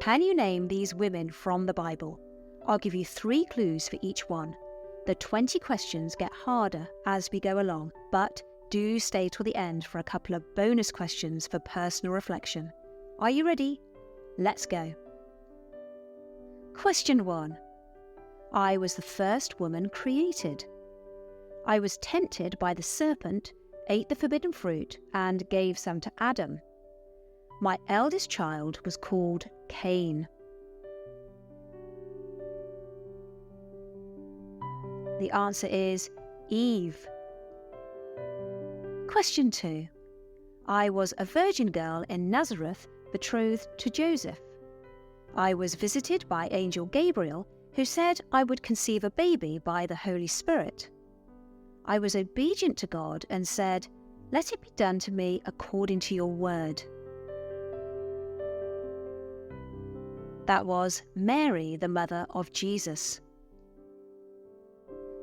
Can you name these women from the Bible? I'll give you 3 clues for each one. The 20 questions get harder as we go along, but do stay till the end for a couple of bonus questions for personal reflection. Are you ready? Let's go. Question 1. I was the first woman created. I was tempted by the serpent, ate the forbidden fruit, and gave some to Adam. My eldest child was called Cain. The answer is Eve. Question 2. I was a virgin girl in Nazareth, betrothed to Joseph. I was visited by Angel Gabriel, who said I would conceive a baby by the Holy Spirit. I was obedient to God and said, "Let it be done to me according to your word." That was Mary, the mother of Jesus.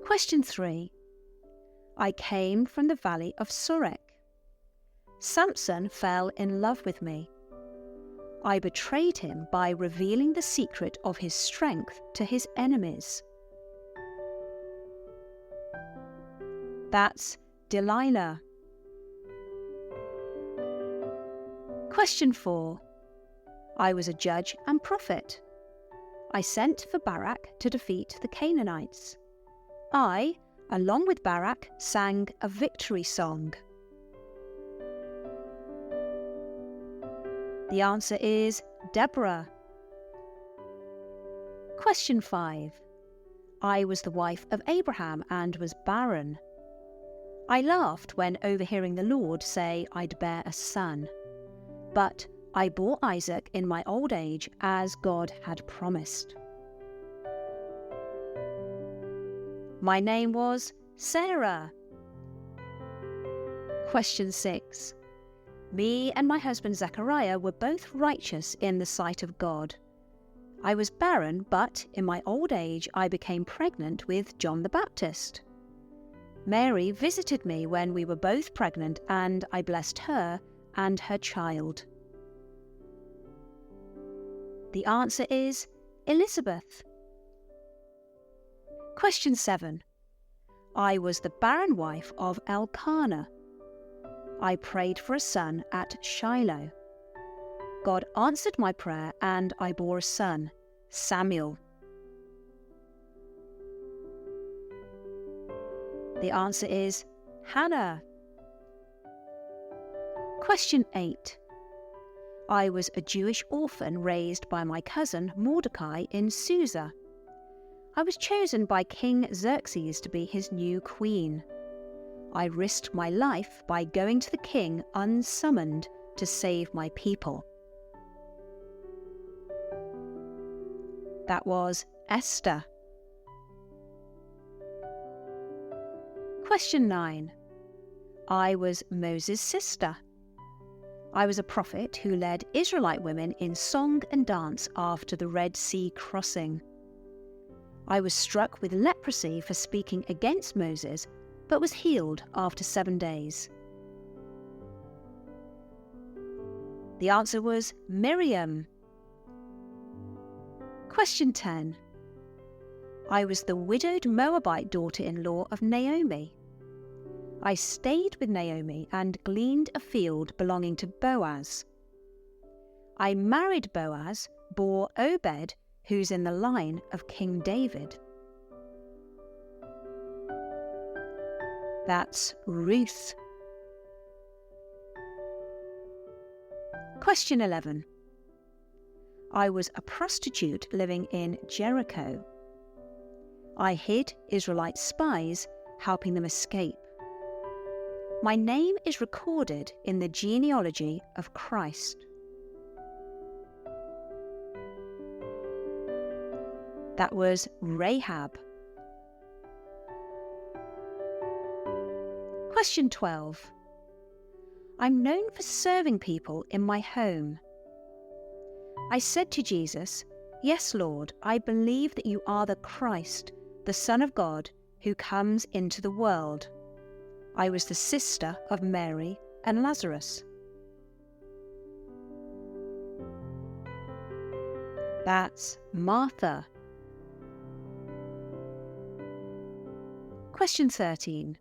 Question 3. I came from the valley of Sorek. Samson fell in love with me. I betrayed him by revealing the secret of his strength to his enemies. That's Delilah. Question 4. I was a judge and prophet. I sent for Barak to defeat the Canaanites. I, along with Barak, sang a victory song. The answer is Deborah. Question 5. I was the wife of Abraham and was barren. I laughed when overhearing the Lord say I'd bear a son. But I bore Isaac in my old age as God had promised. My name was Sarah. Question 6. Me and my husband Zechariah were both righteous in the sight of God. I was barren, but in my old age I became pregnant with John the Baptist. Mary visited me when we were both pregnant, and I blessed her and her child. The answer is Elizabeth. Question 7. I was the barren wife of Elkanah. I prayed for a son at Shiloh. God answered my prayer and I bore a son, Samuel. The answer is Hannah. Question 8. I was a Jewish orphan raised by my cousin Mordecai in Susa. I was chosen by King Xerxes to be his new queen. I risked my life by going to the king unsummoned to save my people. That was Esther. Question 9. I was Moses' sister. I was a prophet who led Israelite women in song and dance after the Red Sea crossing. I was struck with leprosy for speaking against Moses, but was healed after 7 days. The answer was Miriam. Question 10. I was the widowed Moabite daughter-in-law of Naomi. I stayed with Naomi and gleaned a field belonging to Boaz. I married Boaz, bore Obed, who's in the line of King David. That's Ruth. Question 11. I was a prostitute living in Jericho. I hid Israelite spies, helping them escape. My name is recorded in the genealogy of Christ. That was Rahab. Question 12. I'm known for serving people in my home. I said to Jesus, "Yes, Lord, I believe that you are the Christ, the Son of God, who comes into the world." I was the sister of Mary and Lazarus. That's Martha. Question 13.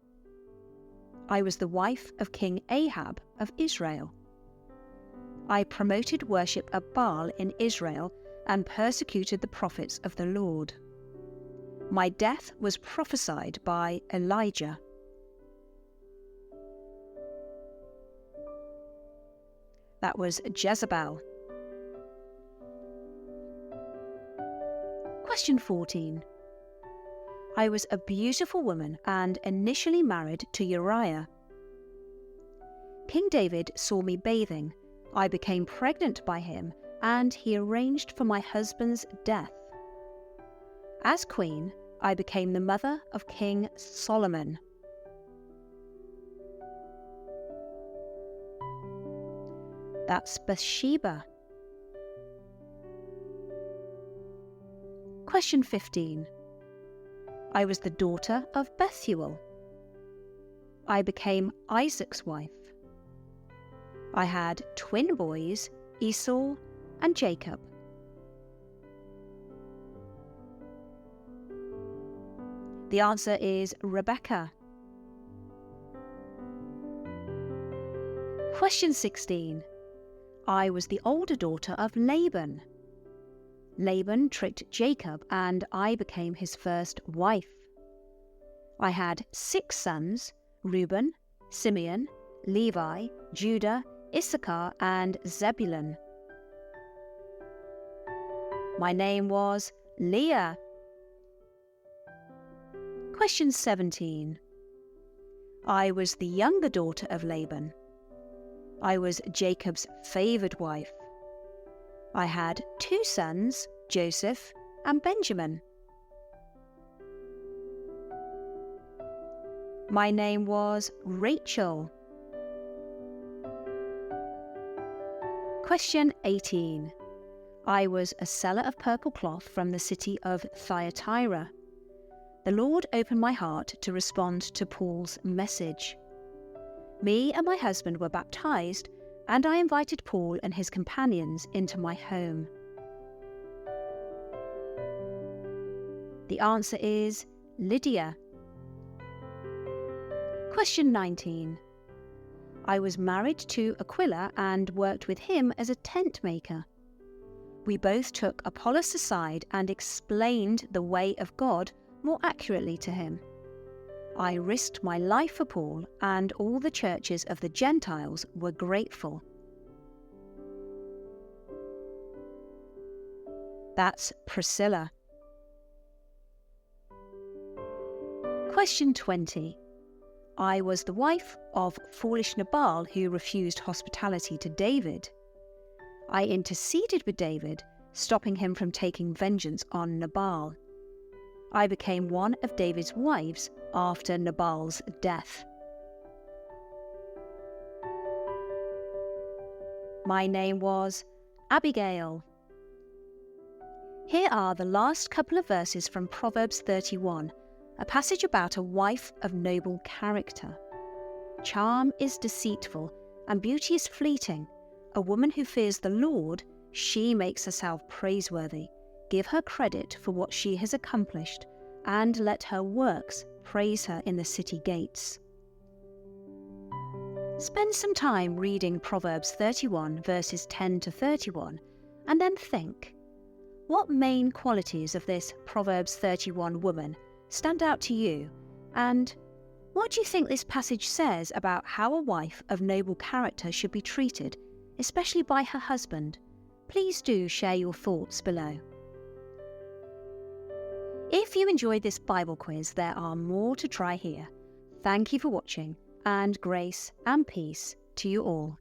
I was the wife of King Ahab of Israel. I promoted worship of Baal in Israel and persecuted the prophets of the Lord. My death was prophesied by Elijah. That was Jezebel. Question 14. I was a beautiful woman and initially married to Uriah. King David saw me bathing. I became pregnant by him, and he arranged for my husband's death. As queen, I became the mother of King Solomon. That's Bathsheba. Question 15. I was the daughter of Bethuel. I became Isaac's wife. I had twin boys, Esau and Jacob. The answer is Rebecca. Question 16. I was the older daughter of Laban. Laban tricked Jacob and I became his first wife. I had 6 sons, Reuben, Simeon, Levi, Judah, Issachar and Zebulun. My name was Leah. Question 17. I was the younger daughter of Laban. I was Jacob's favoured wife. I had 2 sons, Joseph and Benjamin. My name was Rachel. Question 18. I was a seller of purple cloth from the city of Thyatira. The Lord opened my heart to respond to Paul's message. Me and my husband were baptized, and I invited Paul and his companions into my home. The answer is Lydia. Question 19. I was married to Aquila and worked with him as a tent maker. We both took Apollos aside and explained the way of God more accurately to him. I risked my life for Paul, and all the churches of the Gentiles were grateful. That's Priscilla. Question 20. I was the wife of foolish Nabal who refused hospitality to David. I interceded with David, stopping him from taking vengeance on Nabal. I became one of David's wives after Nabal's death. My name was Abigail. Here are the last couple of verses from Proverbs 31, a passage about a wife of noble character. Charm is deceitful, and beauty is fleeting. A woman who fears the Lord, she makes herself praiseworthy. Give her credit for what she has accomplished, and let her works praise her in the city gates. Spend some time reading Proverbs 31 verses 10 to 31, and then think, what main qualities of this Proverbs 31 woman stand out to you, and what do you think this passage says about how a wife of noble character should be treated, especially by her husband? Please do share your thoughts below. If you enjoyed this Bible quiz, there are more to try here. Thank you for watching, and grace and peace to you all.